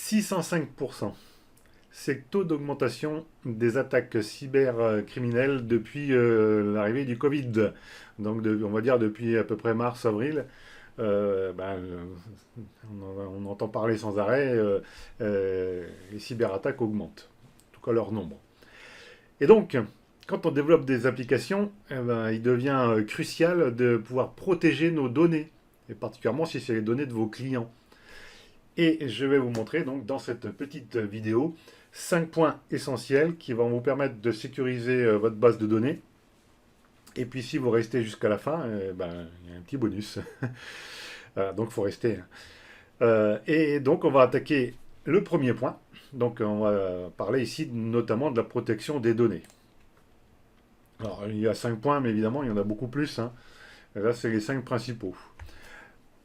605%. C'est le taux d'augmentation des attaques cybercriminelles depuis l'arrivée du Covid. Donc, on va dire depuis à peu près mars-avril. On entend parler sans arrêt. Les cyberattaques augmentent, en tout cas leur nombre. Et donc, quand on développe des applications, il devient crucial de pouvoir protéger nos données, et particulièrement si c'est les données de vos clients. Et je vais vous montrer donc dans cette petite vidéo 5 points essentiels qui vont vous permettre de sécuriser votre base de données. Et puis si vous restez jusqu'à la fin, il y a un petit bonus. Donc il faut rester. Et donc on va attaquer le premier point. Donc on va parler ici notamment de la protection des données. Alors il y a 5 points, mais évidemment il y en a beaucoup plus. Et là c'est les 5 principaux.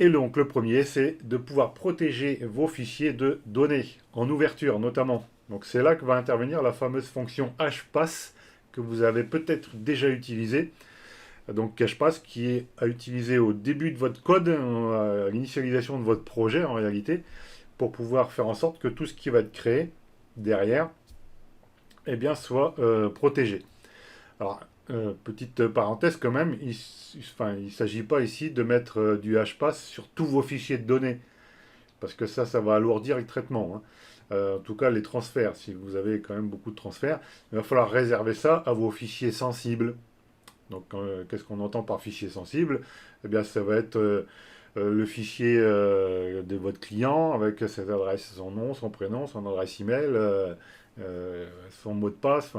Et donc le premier, c'est de pouvoir protéger vos fichiers de données, en ouverture notamment. Donc c'est là que va intervenir la fameuse fonction hpass que vous avez peut-être déjà utilisée. Donc hpass qui est à utiliser au début de votre code, à l'initialisation de votre projet en réalité, pour pouvoir faire en sorte que tout ce qui va être créé derrière eh bien, soit protégé. Alors, petite parenthèse quand même, il ne s'agit pas ici de mettre du hpass sur tous vos fichiers de données, parce que ça va alourdir le traitement. En tout cas, les transferts, si vous avez quand même beaucoup de transferts, il va falloir réserver ça à vos fichiers sensibles. Donc, qu'est-ce qu'on entend par fichier sensible? Eh bien, ça va être le fichier de votre client avec ses adresses, son nom, son prénom, son adresse email, son mot de passe,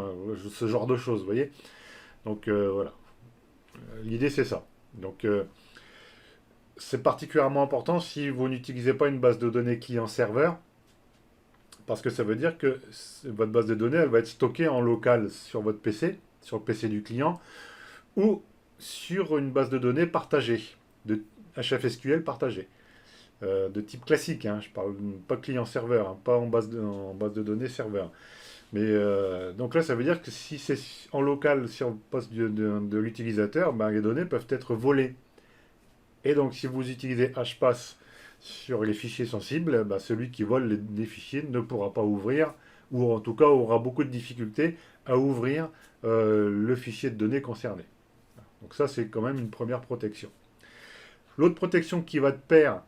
ce genre de choses, vous voyez. Donc voilà, l'idée c'est ça. Donc c'est particulièrement important si vous n'utilisez pas une base de données client-serveur, parce que ça veut dire que votre base de données, elle va être stockée en local sur votre PC, sur le PC du client, ou sur une base de données partagée, de HFSQL partagée, de type classique. Je parle pas client-serveur, pas en base de données serveur. Mais donc là, ça veut dire que si c'est en local sur le poste de l'utilisateur, les données peuvent être volées. Et donc, si vous utilisez hpass sur les fichiers sensibles, celui qui vole les fichiers ne pourra pas ouvrir, ou en tout cas aura beaucoup de difficultés à ouvrir le fichier de données concerné. Donc ça, c'est quand même une première protection. L'autre protection qui va de pair,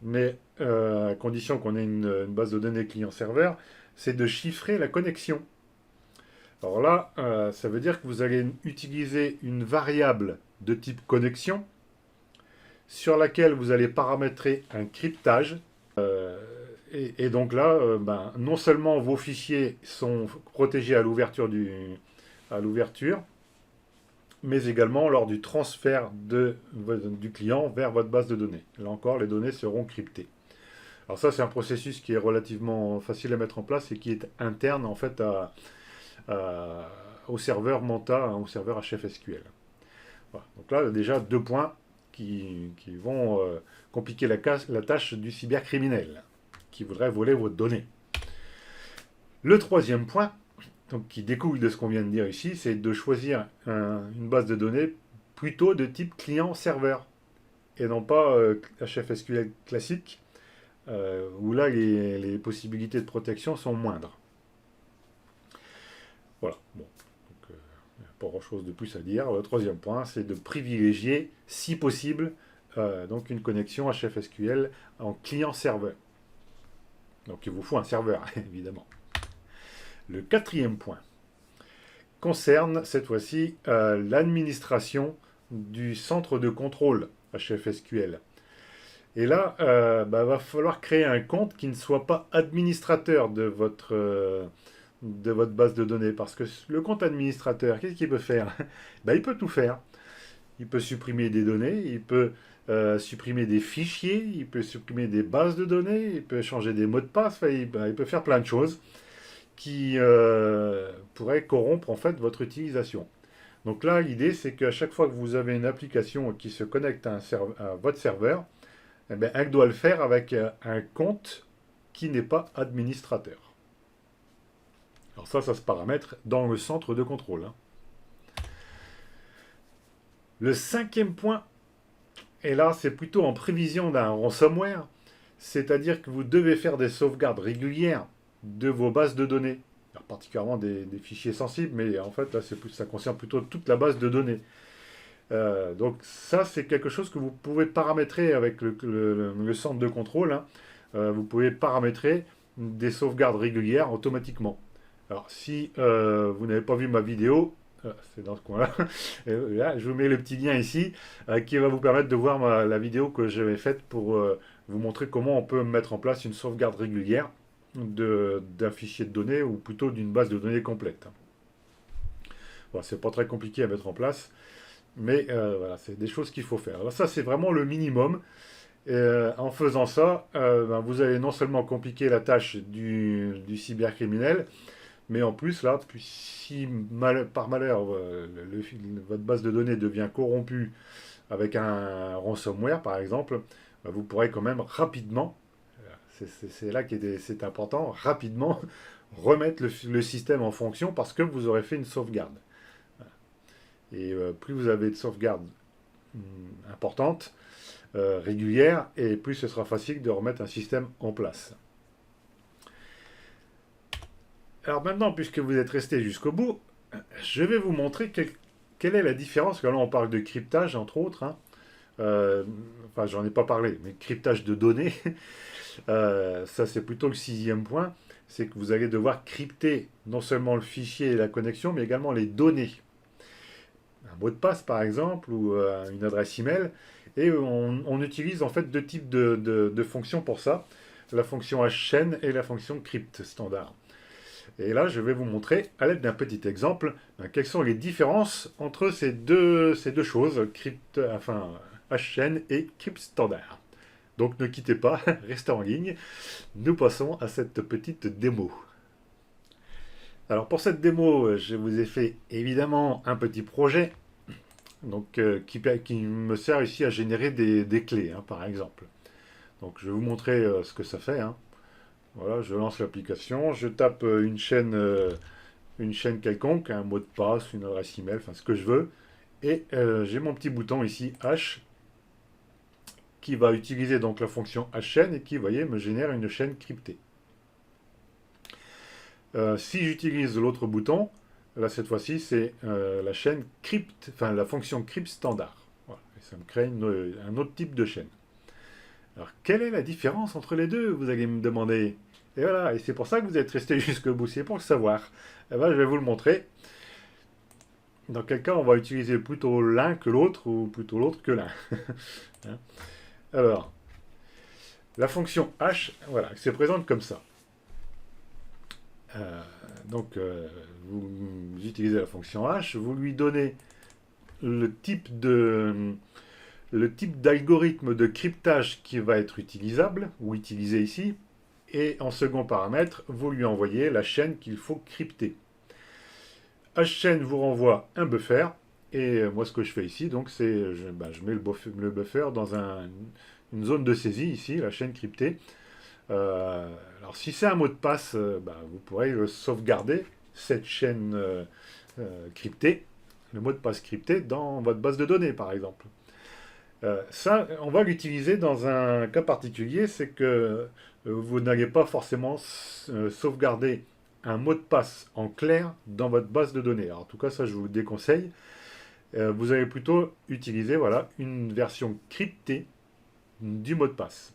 mais à condition qu'on ait une base de données client-serveur, c'est de chiffrer la connexion. Alors là, ça veut dire que vous allez utiliser une variable de type connexion sur laquelle vous allez paramétrer un cryptage. Et donc là, non seulement vos fichiers sont protégés à l'ouverture, mais également lors du transfert du client vers votre base de données. Là encore, les données seront cryptées. Alors ça, c'est un processus qui est relativement facile à mettre en place et qui est interne en fait au serveur Manta, au serveur HFSQL. Voilà. Donc là, déjà 2 points qui vont compliquer la tâche du cybercriminel qui voudrait voler vos données. Le troisième point, donc, qui découle de ce qu'on vient de dire ici, c'est de choisir une base de données plutôt de type client-serveur et non pas HFSQL classique, où là les possibilités de protection sont moindres. Voilà, bon, donc il n'y a pas grand-chose de plus à dire. Le troisième point, c'est de privilégier, si possible, donc une connexion HFSQL en client-serveur. Donc il vous faut un serveur, évidemment. Le quatrième point concerne cette fois-ci l'administration du centre de contrôle HFSQL. Et là, va falloir créer un compte qui ne soit pas administrateur de votre base de données. Parce que le compte administrateur, qu'est-ce qu'il peut faire? Il peut tout faire. Il peut supprimer des données, il peut supprimer des fichiers, il peut supprimer des bases de données, il peut changer des mots de passe, il peut faire plein de choses qui pourraient corrompre en fait votre utilisation. Donc là, l'idée, c'est qu'à chaque fois que vous avez une application qui se connecte à votre serveur, elle doit le faire avec un compte qui n'est pas administrateur. Alors ça se paramètre dans le centre de contrôle. Le cinquième point, et là c'est plutôt en prévision d'un ransomware, C'est-à-dire que vous devez faire des sauvegardes régulières de vos bases de données. Alors, particulièrement des fichiers sensibles, mais en fait, là, ça concerne plutôt toute la base de données. Donc ça, c'est quelque chose que vous pouvez paramétrer avec le centre de contrôle, hein. Vous pouvez paramétrer des sauvegardes régulières automatiquement. Alors, si vous n'avez pas vu ma vidéo, c'est dans ce coin-là, là, je vous mets le petit lien ici, qui va vous permettre de voir la vidéo que j'avais faite pour vous montrer comment on peut mettre en place une sauvegarde régulière d'un fichier de données, ou plutôt d'une base de données complète. Bon, c'est pas très compliqué à mettre en place. Mais voilà, c'est des choses qu'il faut faire. Alors ça, c'est vraiment le minimum. En faisant ça, ben, vous allez non seulement compliquer la tâche du cybercriminel, mais en plus, là, si par malheur, votre base de données devient corrompue avec un ransomware, par exemple, ben, vous pourrez quand même rapidement, c'est là que c'est important, rapidement remettre le système en fonction parce que vous aurez fait une sauvegarde. Et plus vous avez de sauvegardes importantes, régulières, et plus ce sera facile de remettre un système en place. Alors maintenant, puisque vous êtes resté jusqu'au bout, je vais vous montrer quelle est la différence. Parce que là, on parle de cryptage, entre autres, hein. Enfin, j'en ai pas parlé, mais cryptage de données, ça c'est plutôt le 6e point. C'est que vous allez devoir crypter non seulement le fichier et la connexion, mais également les données. Un mot de passe par exemple, ou une adresse email, et on utilise en fait deux types de fonctions pour ça, la fonction hashchain et la fonction crypt standard. Et là, je vais vous montrer, à l'aide d'un petit exemple, quelles sont les différences entre ces deux choses, hashchain et crypt standard. Donc ne quittez pas, restez en ligne. Nous passons à cette petite démo. Alors pour cette démo, je vous ai fait évidemment un petit projet, donc, qui me sert ici à générer des clés, hein, par exemple. Donc je vais vous montrer ce que ça fait, hein. Voilà, je lance l'application, je tape une chaîne quelconque, un mot de passe, une adresse email, enfin ce que je veux, et j'ai mon petit bouton ici H qui va utiliser donc la fonction hashchain et qui, vous voyez, me génère une chaîne cryptée. Si j'utilise l'autre bouton, là cette fois-ci c'est la chaîne crypt, enfin la fonction crypt standard. Voilà, et ça me crée un autre type de chaîne. Alors quelle est la différence entre les deux, vous allez me demander. Et voilà, et c'est pour ça que vous êtes resté jusqu'au bout, c'est pour le savoir. Eh ben, je vais vous le montrer. Dans quel cas on va utiliser plutôt l'un que l'autre, ou plutôt l'autre que l'un. Hein. Alors, la fonction hash, voilà, elle se présente comme ça. Donc, vous utilisez la fonction hash, vous lui donnez le type d'algorithme de cryptage qui va être utilisable, ou utilisé ici, et en second paramètre, vous lui envoyez la chaîne qu'il faut crypter. Hashchain vous renvoie un buffer, et moi ce que je fais ici, donc c'est je mets le buffer dans une zone de saisie ici, la chaîne cryptée. Alors si c'est un mot de passe, vous pourrez sauvegarder cette chaîne cryptée, le mot de passe crypté, dans votre base de données par exemple. Ça, on va l'utiliser dans un cas particulier, c'est que vous n'allez pas forcément sauvegarder un mot de passe en clair dans votre base de données. Alors, en tout cas, ça, je vous le déconseille. Vous allez plutôt utiliser, voilà, une version cryptée du mot de passe.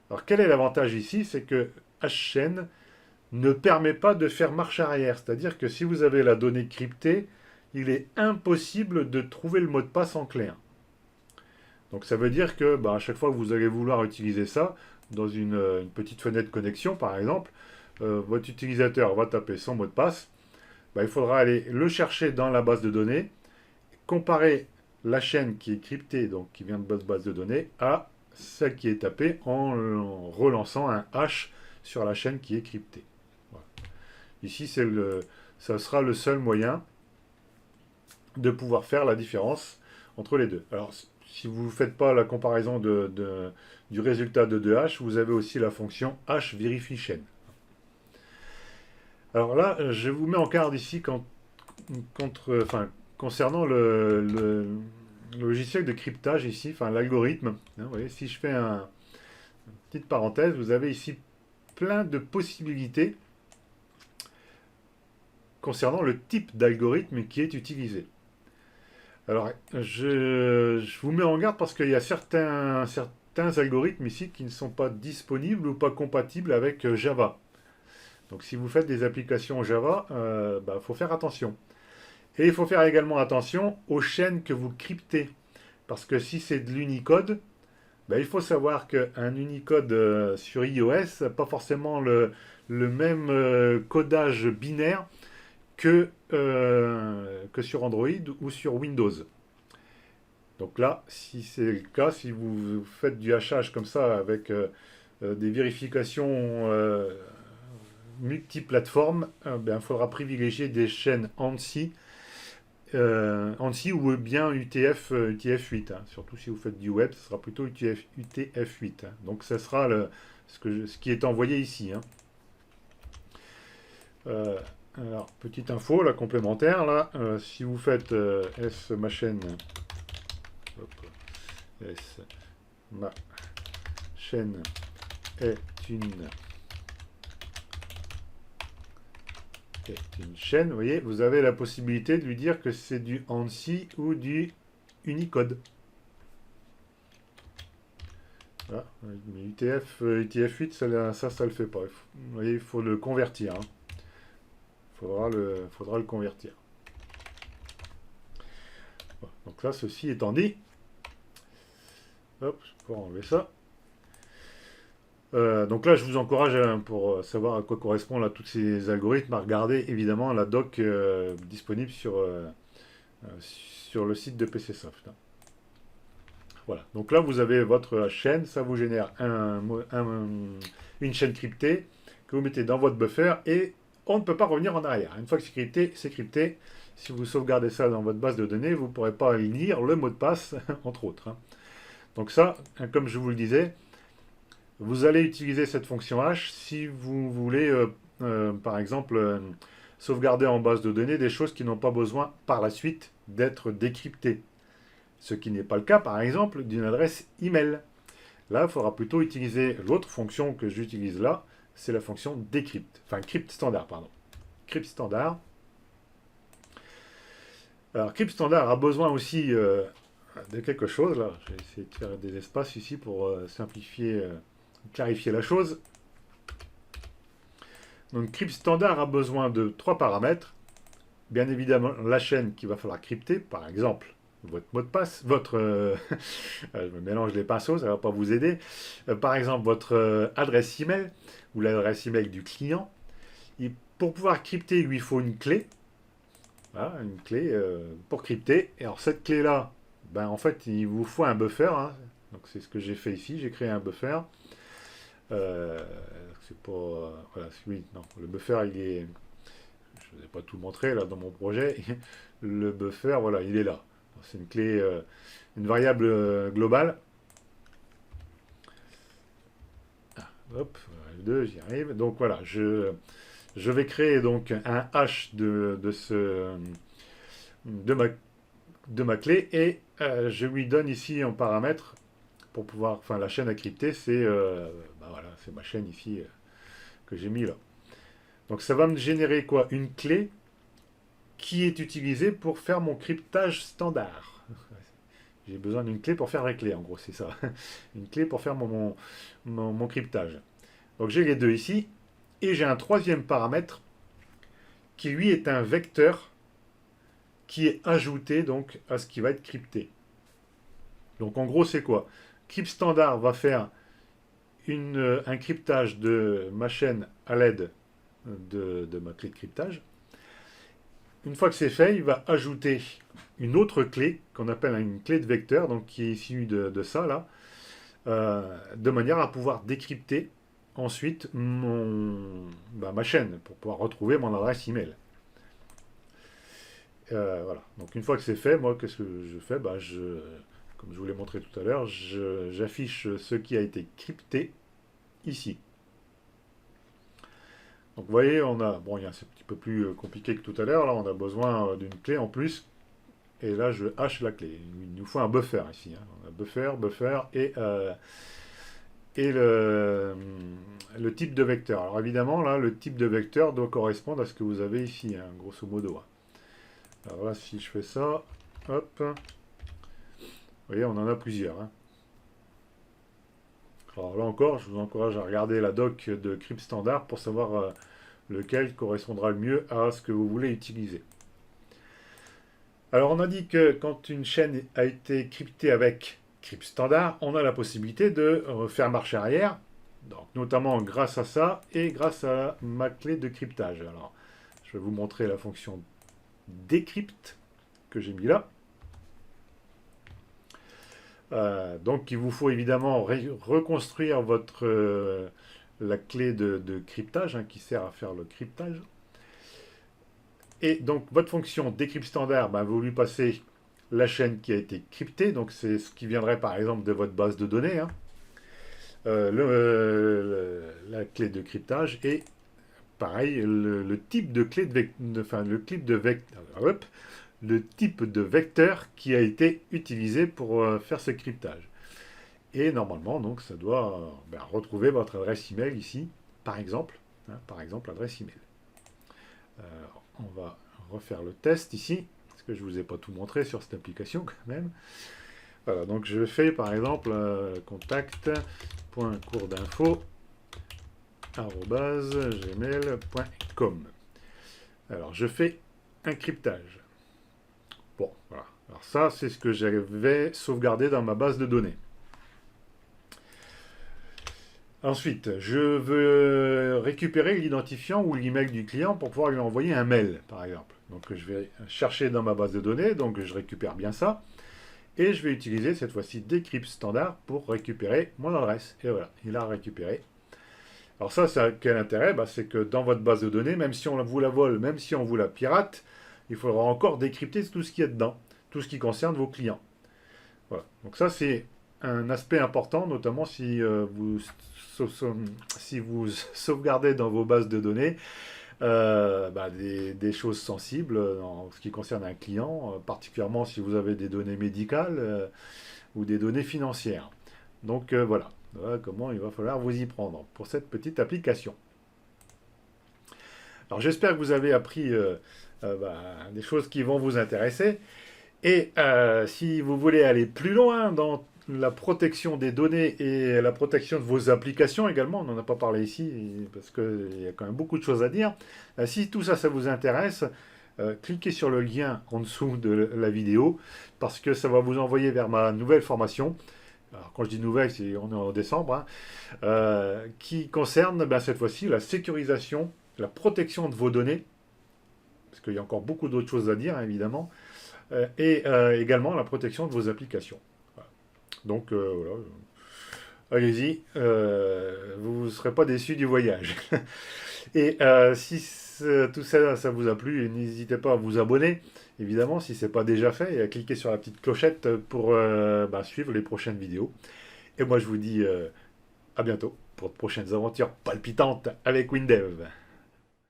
Alors, quel est l'avantage ici? C'est que hashchain ne permet pas de faire marche arrière. C'est-à-dire que si vous avez la donnée cryptée, il est impossible de trouver le mot de passe en clair. Donc ça veut dire que à chaque fois que vous allez vouloir utiliser ça, dans une petite fenêtre connexion par exemple, votre utilisateur va taper son mot de passe, il faudra aller le chercher dans la base de données, comparer la chaîne qui est cryptée, donc qui vient de votre base de données, à celle qui est tapée en relançant un hash sur la chaîne qui est cryptée. Voilà. Ici, ça sera le seul moyen de pouvoir faire la différence entre les deux. Alors, si vous ne faites pas la comparaison du résultat de 2H, vous avez aussi la fonction hVerifyChain. Alors là, je vous mets en garde ici concernant le logiciel de cryptage ici, l'algorithme. Vous voyez, si je fais petite parenthèse, vous avez ici plein de possibilités concernant le type d'algorithme qui est utilisé. Alors, je vous mets en garde parce qu'il y a certains algorithmes ici qui ne sont pas disponibles ou pas compatibles avec Java. Donc, si vous faites des applications Java, faut faire attention. Et il faut faire également attention aux chaînes que vous cryptez. Parce que si c'est de l'Unicode, il faut savoir qu'un Unicode sur iOS n'a pas forcément le même codage binaire que sur Android ou sur Windows. Donc là, si c'est le cas, si vous faites du hachage comme ça avec des vérifications multiplateformes, il faudra privilégier des chaînes ANSI, ou bien UTF-8. Surtout si vous faites du web, ce sera plutôt UTF-8. Donc ça sera ce qui est envoyé ici. Alors, petite info, la complémentaire, là, si vous faites S ma chaîne, S ma chaîne est une chaîne, vous voyez, vous avez la possibilité de lui dire que c'est du ANSI ou du Unicode. Voilà. Mais UTF-8, ça le fait pas. Vous voyez, il faut le convertir. Faudra le convertir. Voilà. Donc là, ceci étant dit, hop, je vais enlever ça. Donc là, je vous encourage, pour savoir à quoi correspondent là, tous ces algorithmes, à regarder évidemment la doc disponible sur le site de PCsoft. Voilà. Donc là, vous avez votre chaîne, ça vous génère une chaîne cryptée que vous mettez dans votre buffer et on ne peut pas revenir en arrière. Une fois que c'est crypté, c'est crypté. Si vous sauvegardez ça dans votre base de données, vous ne pourrez pas lire le mot de passe, entre autres. Donc ça, comme je vous le disais, vous allez utiliser cette fonction hash si vous voulez, par exemple, sauvegarder en base de données des choses qui n'ont pas besoin par la suite d'être décryptées. Ce qui n'est pas le cas, par exemple, d'une adresse email. Là, il faudra plutôt utiliser l'autre fonction que j'utilise là, c'est la fonction decrypt, enfin crypt standard, pardon. Crypt standard. Alors, crypt standard a besoin aussi de quelque chose. Là, je vais essayer de faire des espaces ici pour simplifier, clarifier la chose. Donc, crypt standard a besoin de 3 paramètres. Bien évidemment, la chaîne qu'il va falloir crypter, par exemple, votre mot de passe, je me mélange les pinceaux, ça ne va pas vous aider. Par exemple, votre adresse email ou l'adresse email du client. Et pour pouvoir crypter, il lui faut une clé. Voilà, une clé pour crypter. Et alors, cette clé-là, en fait, il vous faut un buffer. Donc, c'est ce que j'ai fait ici. J'ai créé un buffer. C'est pour... voilà, oui, non, le buffer, il est... Je ne vous ai pas tout montré là dans mon projet. Le buffer, voilà, il est là. C'est une clé, une variable globale. Hop, F2, j'y arrive. Donc voilà, je vais créer donc un hash de ma clé et je lui donne ici en paramètre pour pouvoir, enfin la chaîne à crypter, c'est voilà, c'est ma chaîne ici que j'ai mis là. Donc ça va me générer quoi? Une clé qui est utilisée pour faire mon cryptage standard. J'ai besoin d'une clé pour faire la clé, en gros, c'est ça. Une clé pour faire mon cryptage. Donc j'ai les deux ici. Et j'ai un troisième paramètre qui, lui, est un vecteur qui est ajouté donc à ce qui va être crypté. Donc en gros, c'est quoi? Crypt standard va faire un cryptage de ma chaîne à l'aide de ma clé de cryptage. Une fois que c'est fait, il va ajouter une autre clé qu'on appelle une clé de vecteur, donc qui est issue de ça là, de manière à pouvoir décrypter ensuite ma chaîne pour pouvoir retrouver mon adresse email. Voilà. Donc une fois que c'est fait, moi qu'est-ce que je fais? Comme je vous l'ai montré tout à l'heure, j'affiche ce qui a été crypté ici. Donc vous voyez, c'est un petit peu plus compliqué que tout à l'heure. Là, on a besoin d'une clé en plus. Et là, je hache la clé. Il nous faut un buffer ici. On a buffer et et le type de vecteur. Alors évidemment, là, le type de vecteur doit correspondre à ce que vous avez ici, hein, grosso modo. Alors là, si je fais ça, hop, vous voyez, on en a plusieurs. Hein. Alors là encore, je vous encourage à regarder la doc de Crypt Standard pour savoir lequel correspondra le mieux à ce que vous voulez utiliser. Alors on a dit que quand une chaîne a été cryptée avec Crypt Standard, on a la possibilité de faire marche arrière, donc notamment grâce à ça et grâce à ma clé de cryptage. Alors je vais vous montrer la fonction decrypt que j'ai mis là. Donc il vous faut évidemment reconstruire la clé de cryptage, hein, qui sert à faire le cryptage. Et donc votre fonction decrypt standard, vous lui passez la chaîne qui a été cryptée, donc c'est ce qui viendrait par exemple de votre base de données, hein, la clé de cryptage, et pareil, le type de clé le type de vecteur qui a été utilisé pour faire ce cryptage. Et normalement, donc, ça doit retrouver votre adresse email ici, par exemple, hein, l'adresse email. On va refaire le test ici, parce que je ne vous ai pas tout montré sur cette application quand même. Voilà, donc je fais par exemple contact.cours d'info@gmail.com. Alors je fais un cryptage. Bon, voilà. Alors ça, c'est ce que j'avais sauvegardé dans ma base de données. Ensuite, je veux récupérer l'identifiant ou l'email du client pour pouvoir lui envoyer un mail, par exemple. Donc je vais chercher dans ma base de données, donc je récupère bien ça. Et je vais utiliser cette fois-ci Decrypt Standard pour récupérer mon adresse. Et voilà, il a récupéré. Alors ça a quel intérêt? C'est que dans votre base de données, même si on vous la vole, même si on vous la pirate, il faudra encore décrypter tout ce qu'il y a dedans, tout ce qui concerne vos clients. Voilà. Donc ça, c'est un aspect important, notamment si vous sauvegardez dans vos bases de données des choses sensibles en ce qui concerne un client, particulièrement si vous avez des données médicales ou des données financières. Donc voilà comment il va falloir vous y prendre pour cette petite application. Alors j'espère que vous avez appris des choses qui vont vous intéresser. Et si vous voulez aller plus loin dans la protection des données et la protection de vos applications également, on n'en a pas parlé ici parce qu'il y a quand même beaucoup de choses à dire. Si tout ça, ça vous intéresse, cliquez sur le lien en dessous de la vidéo parce que ça va vous envoyer vers ma nouvelle formation. Alors, quand je dis nouvelle, on est en décembre, hein, qui concerne cette fois-ci la sécurisation, la protection de vos données, parce qu'il y a encore beaucoup d'autres choses à dire, hein, évidemment, et également la protection de vos applications. Voilà. Donc, voilà. Allez-y, vous ne serez pas déçus du voyage. Et si tout ça, ça vous a plu, n'hésitez pas à vous abonner, évidemment, si ce n'est pas déjà fait, et à cliquer sur la petite clochette pour suivre les prochaines vidéos. Et moi, je vous dis à bientôt pour de prochaines aventures palpitantes avec WinDev.